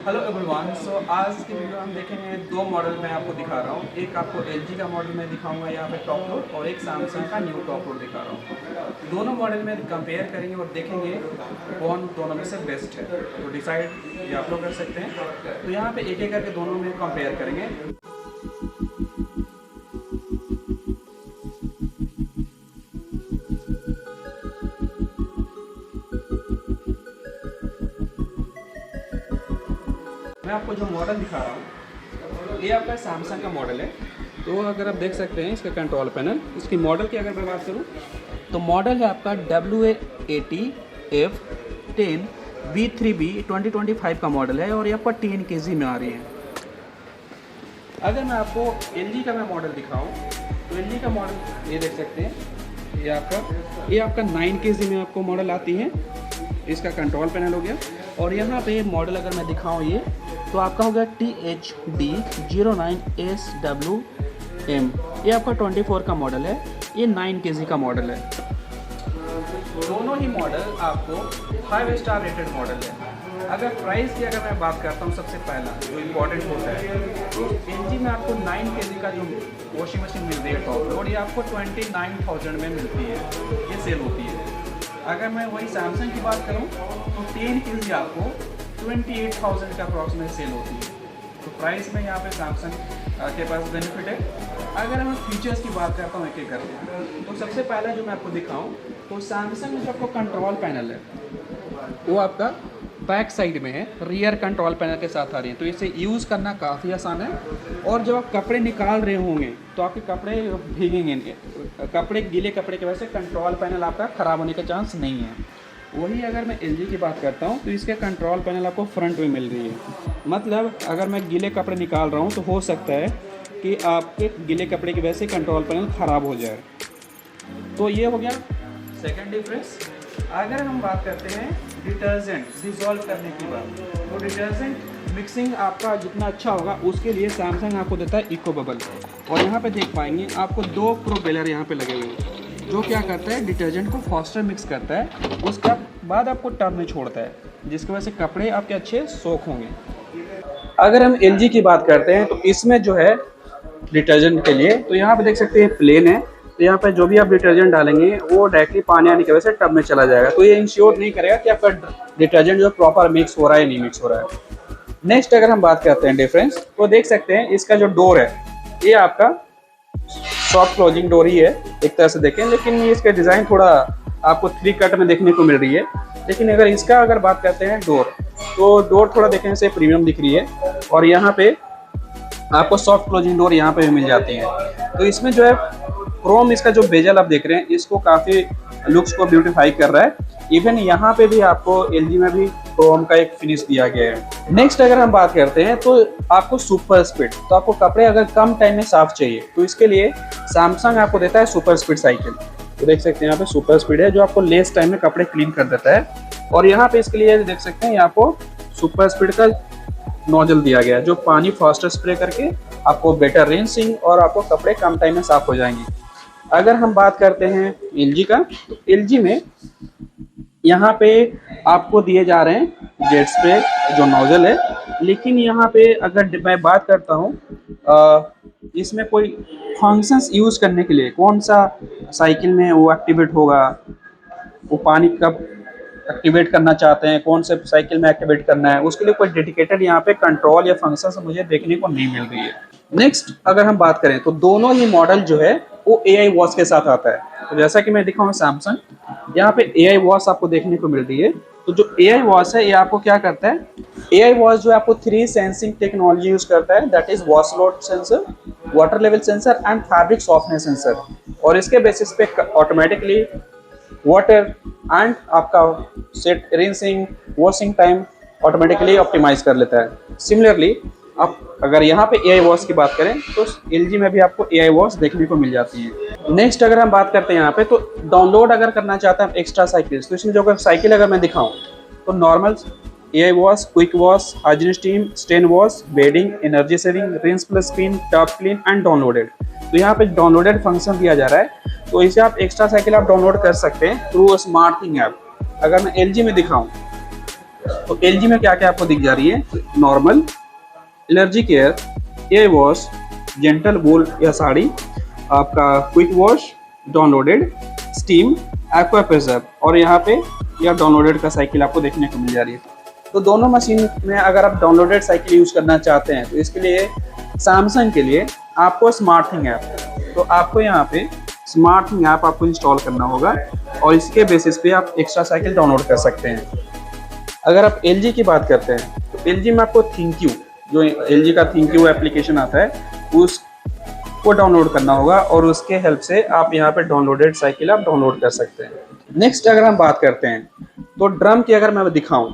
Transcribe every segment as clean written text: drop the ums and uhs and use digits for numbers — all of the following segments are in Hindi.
Hello everyone. आज की वीडियो हम देखेंगे दो मॉडल मैं आपको दिखा रहा हूँ। एक आपको एलजी का मॉडल मैं दिखाऊंगा यहाँ पे टॉप लोड, और एक सैमसंग का न्यू टॉप लोड दिखा रहा हूँ। दोनों मॉडल में कंपेयर करेंगे और देखेंगे कौन दोनों में से बेस्ट है, तो डिसाइड ये आप लोग कर सकते हैं। तो यहाँ पे एक एक करके दोनों में कंपेयर करेंगे। मैं आपको जो मॉडल दिखा रहा हूँ ये आपका सैमसंग का मॉडल है। तो अगर आप देख सकते हैं इसका कंट्रोल पैनल, इसकी मॉडल की अगर मैं बात करूँ तो मॉडल है आपका WA80F10V3B 2025 का मॉडल है, और ये आपका 10 kg में आ रही है। अगर मैं आपको LG का मैं मॉडल दिखाऊँ तो LG का मॉडल ये देख सकते हैं, ये आपका 9 kg में आपको मॉडल आती है। इसका कंट्रोल पैनल हो गया, और यहाँ पे मॉडल अगर मैं दिखाऊँ ये तो आपका हो गया THD09SWM। ये आपका 24 का मॉडल है, ये 9 kg का मॉडल है। दोनों ही मॉडल आपको 5 स्टार रेटेड मॉडल है। अगर प्राइस की अगर मैं बात करता हूँ, सबसे पहला जो इम्पोर्टेंट होता है तो LG में आपको 9 kg का जो वॉशिंग मशीन मिल रही है टॉप लोड, ये आपको 29,000 में मिलती है, ये सेल होती है। अगर मैं वही सैमसंग की बात करूं तो 10 kg आपको 28,000 का अप्रॉक्सीमेट सेल होती है। तो प्राइस में यहाँ पे सैमसंग के पास बेनिफिट है। अगर मैं फीचर्स की बात करता हूँ एक एक करके, तो सबसे पहले जो मैं आपको दिखाऊं तो सैमसंग में जो आपको कंट्रोल पैनल है वो आपका बैक साइड में है, रियर कंट्रोल पैनल के साथ आ रही है। तो इसे यूज़ करना काफ़ी आसान है, और जब आप कपड़े निकाल रहे होंगे तो आपके कपड़े भीगेंगे नहीं, कपड़े गीले कपड़े की वजह से कंट्रोल पैनल आपका ख़राब होने का चांस नहीं है। वही अगर मैं LG की बात करता हूँ तो इसके कंट्रोल पैनल आपको फ्रंट में मिल रही है। मतलब अगर मैं गीले कपड़े निकाल रहा हूँ तो हो सकता है कि आपके गीले कपड़े की वजह से कंट्रोल पैनल ख़राब हो जाए। तो ये हो गया सेकेंड डिफरेंस। अगर हम बात करते हैं डिटर्जेंट डिज़ोल्व करने की बात, तो डिटर्जेंट मिक्सिंग आपका जितना अच्छा होगा उसके लिए सैमसंग आपको देता है इको बबल। और यहाँ पे देख पाएंगे आपको 2 प्रोपेलर यहाँ पे लगे हुए हैं, जो क्या करता है डिटर्जेंट को फास्टर मिक्स करता है, उसके बाद आपको टब में छोड़ता है, जिसकी वजह से कपड़े आपके अच्छे सोख होंगे। अगर हम LG की बात करते हैं तो इसमें जो है डिटर्जेंट के लिए, तो यहाँ पे देख सकते हैं प्लेन है, तो यहाँ पे जो भी आप डिटर्जेंट डालेंगे वो डायरेक्टली पानी आने की वजह से टब में चला जाएगा। तो ये इंश्योर नहीं करेगा कि आपका डिटर्जेंट जो प्रॉपर मिक्स हो रहा है या नहीं मिक्स हो रहा है। नेक्स्ट अगर हम बात करते हैं डिफरेंस, तो देख सकते हैं इसका जो डोर है ये आपका सॉफ्ट क्लोजिंग डोर ही है एक तरह से देखें, लेकिन ये इसका डिज़ाइन थोड़ा आपको 3 कट में देखने को मिल रही है। लेकिन अगर बात करते हैं डोर, तो डोर थोड़ा देखने से प्रीमियम दिख रही है, और यहाँ पे आपको सॉफ्ट क्लोजिंग डोर यहाँ पे भी मिल जाती है। तो इसमें जो है क्रोम, इसका जो बेजल आप देख रहे हैं इसको काफ़ी लुक्स को ब्यूटीफाई कर रहा है। इवन यहाँ पे भी आपको LG में भी क्रोम का एक फिनिश दिया गया है। नेक्स्ट अगर हम बात करते हैं तो आपको सुपर स्पीड, तो आपको कपड़े अगर कम टाइम में साफ चाहिए तो इसके लिए सैमसंग आपको देता है सुपर स्पीड साइकिल। तो देख सकते हैं यहाँ पे सुपर स्पीड है जो आपको लेस टाइम में कपड़े क्लीन कर देता है। और यहाँ पे इसके लिए देख सकते हैं आपको सुपर स्पीड का नोजल दिया गया है, जो पानी फास्टर स्प्रे करके आपको बेटर रिंसिंग और आपको कपड़े कम टाइम में साफ हो जाएंगे। अगर हम बात करते हैं LG का, तो LG में यहाँ पे आपको दिए जा रहे हैं जेट स्प्रे जो नोजल है, लेकिन यहाँ पे अगर मैं बात करता हूँ इसमें कोई फंक्शंस यूज़ करने के लिए कौन सा साइकिल में वो एक्टिवेट होगा, वो पानी कब एक्टिवेट करना चाहते हैं, कौन से साइकिल में एक्टिवेट करना है, उसके लिए कोई डेडिकेटेड यहाँ पे कंट्रोल या फंक्शन मुझे देखने को नहीं मिल रही है। नेक्स्ट अगर हम बात करें तो दोनों ही मॉडल जो है वो AI वॉच के साथ आता है। तो जैसा कि मैं दिखाऊँ सैमसंग, यहाँ पे AI वॉच आपको देखने को मिल रही है। तो जो AI वॉच है ये आपको क्या करता है, AI वॉच जो आपको 3 सेंसिंग टेक्नोलॉजी यूज करता है, that is wash load sensor, water level sensor and fabric softness sensor. और इसके बेसिस पे ऑटोमेटिकली वाटर एंड आपका set rinsing washing time automatically optimize कर लेता है। सिमिलरली आप अगर यहाँ पे AI वॉच की बात करें तो LG में भी आपको AI वॉच देखने को मिल जाती है। नेक्स्ट अगर हम बात करते हैं यहाँ पे, तो डाउनलोड अगर करना चाहते हैं एक्स्ट्रा साइकिल्स, तो इसमें जो अगर साइकिल अगर मैं दिखाऊँ तो normal AI wash, quick wash, hygiene steam, stain wash, bedding, energy saving, rinse plus spin, top clean and downloaded. तो यहाँ पे डाउनलोडेड फंक्शन दिया जा रहा है, तो इसे आप एक्स्ट्रा साइकिल आप डाउनलोड कर सकते हैं थ्रू स्मार्ट थिंग ऐप। अगर मैं LG में दिखाऊँ तो LG में क्या क्या आपको दिख जा रही है, normal, allergy care, air wash, gentle wool या साड़ी, आपका quick wash, downloaded, steam, aqua pressure, और यहाँ पे यह डाउनलोडेड का साइकिल आपको देखने को मिल जा रही है। तो दोनों मशीन में अगर आप डाउनलोडेड साइकिल यूज़ करना चाहते हैं तो इसके लिए सैमसंग के लिए आपको स्मार्ट थिंग ऐप, तो आपको यहाँ पे स्मार्ट थिंग ऐप आपको इंस्टॉल करना होगा और इसके बेसिस पे आप एक्स्ट्रा साइकिल डाउनलोड कर सकते हैं। अगर आप LG की बात करते हैं तो LG में आपको थिंक यू, जो LG का थिंक यू एप्लीकेशन आता है, उसको डाउनलोड करना होगा और उसके हेल्प से आप यहाँ पे डाउनलोडेड साइकिल आप डाउनलोड कर सकते हैं। नेक्स्ट अगर हम बात करते हैं तो ड्रम की अगर मैं दिखाऊं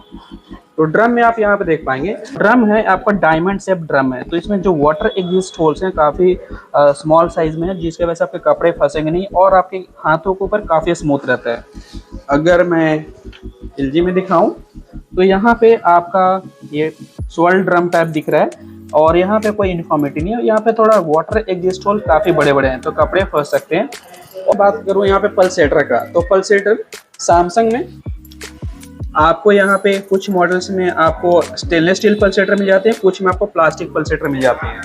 तो ड्रम में आप यहाँ पे देख पाएंगे, ड्रम है आपका डायमंड शेप ड्रम है। तो इसमें जो वाटर एग्जिस्ट होल्स हैं काफ़ी स्मॉल साइज में है, जिसकी वजह से आपके कपड़े फंसेंगे नहीं और आपके हाथों के ऊपर काफ़ी स्मूथ रहता है। अगर मैं LG में दिखाऊं तो यहाँ पे आपका ये स्वर्ल ड्रम टाइप दिख रहा है और यहाँ पे कोई इन्फॉर्मेटिव नहीं है। यहाँ पे थोड़ा वाटर एग्जिस्ट होल काफ़ी बड़े बड़े हैं तो कपड़े फंस सकते हैं। और बात करूँ यहाँ पे पल्सेटर का, तो पल्सेटर सैमसंग में आपको यहाँ पे कुछ मॉडल्स में आपको स्टेनलेस स्टील पल्सेटर मिल जाते हैं, कुछ में आपको प्लास्टिक पल्सेटर मिल जाते हैं।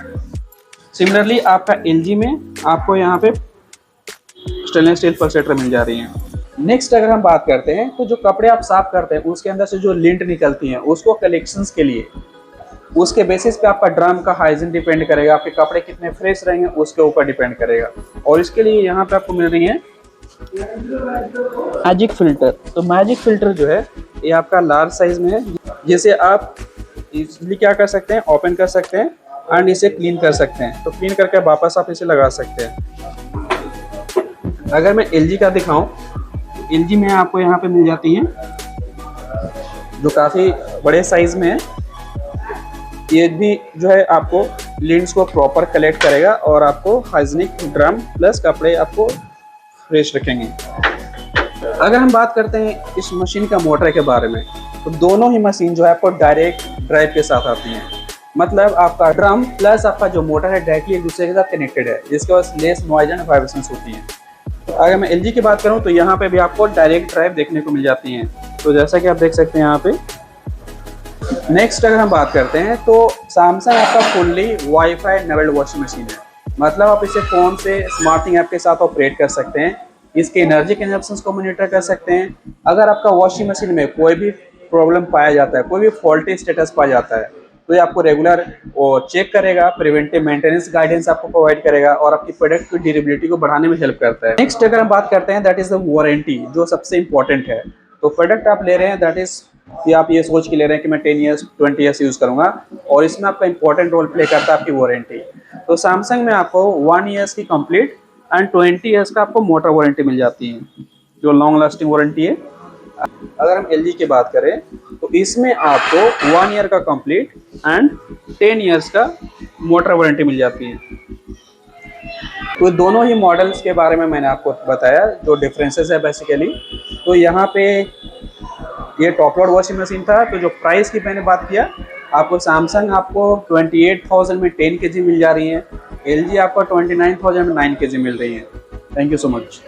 सिमिलरली आपका LG में आपको यहाँ पे स्टेनलेस स्टील पल्सेटर मिल जा रही हैं। नेक्स्ट अगर हम बात करते हैं तो जो कपड़े आप साफ करते हैं उसके अंदर से जो लिंट निकलती हैं उसको कलेक्शंस के लिए, उसके बेसिस पे आपका ड्रम का हाइजीन डिपेंड करेगा, आपके कपड़े कितने फ्रेश रहेंगे उसके ऊपर डिपेंड करेगा। और इसके लिए यहाँ पे आपको मिल रही है मैजिक फिल्टर। तो मैजिक फिल्टर जो है ये आपका लार्ज साइज में है, जिसे आप इजीली क्या कर सकते हैं, ओपन कर सकते हैं एंड इसे क्लीन कर सकते हैं। तो क्लीन करके वापस आप इसे लगा सकते हैं। अगर मैं LG का दिखाऊं तो LG में आपको यहाँ पे मिल जाती है जो काफ़ी बड़े साइज में है। ये भी जो है आपको लिंट्स को प्रॉपर कलेक्ट करेगा और आपको हाइजीनिक ड्रम प्लस कपड़े आपको फ्रेश रखेंगे। अगर हम बात करते हैं इस मशीन का मोटर के बारे में तो दोनों ही मशीन जो है आपको डायरेक्ट ड्राइव के साथ आती हैं। मतलब आपका ड्रम प्लस आपका जो मोटर है डायरेक्टली एक दूसरे के साथ कनेक्टेड है, जिसके वजह से लेस नॉइज एंड वाइब्रेशंस होती हैं। अगर मैं LG की बात करूं तो यहाँ पे भी आपको डायरेक्ट ड्राइव देखने को मिल जाती हैं। तो जैसा कि आप देख सकते हैं यहाँ पे। नेक्स्ट अगर हम बात करते हैं तो सैमसंग आपका fully wifi enabled washing machine है। मतलब आप इसे फ़ोन से स्मार्ट थिंग ऐप के साथ ऑपरेट कर सकते हैं, इसके एनर्जी कंजप्शन को मॉनिटर कर सकते हैं। अगर आपका वॉशिंग मशीन में कोई भी प्रॉब्लम पाया जाता है, कोई भी फॉल्टी स्टेटस पाया जाता है, तो ये आपको रेगुलर चेक करेगा, प्रिवेंटिव मेंटेनेंस गाइडेंस आपको प्रोवाइड करेगा और आपकी प्रोडक्ट की ड्यूरेबिलिटी को बढ़ाने में हेल्प करता है। नेक्स्ट अगर हम बात करते हैं दैट इज़ द वारंटी, जो सबसे इंपॉर्टेंट है। तो प्रोडक्ट आप ले रहे हैं दैट इज़ कि आप ये सोच के ले रहे हैं कि मैं 10 ईयर्स 20 ईयर्स यूज़ करूँगा, और इसमें आपका इंपॉर्टेंट रोल प्ले करता है आपकी वारंटी। तो सैमसंग में आपको 1 ईयर्स की कंप्लीट एंड 20 ईयर्स का आपको मोटर वारंटी मिल जाती है, जो लॉन्ग लास्टिंग वारंटी है। अगर हम LG की बात करें तो इसमें आपको 1 ईयर का कंप्लीट एंड 10 ईयर्स का मोटर वारंटी मिल जाती है। तो दोनों ही मॉडल्स के बारे में मैंने आपको बताया जो डिफरेंसेस है बेसिकली। तो यहाँ पे ये टॉप लोड वॉशिंग मशीन था। तो जो प्राइस की मैंने बात किया, आपको सैमसंग आपको 28,000 में 10 kg मिल जा रही है, LG आपको 29,000 में 9 kg मिल रही है। Thank you so much.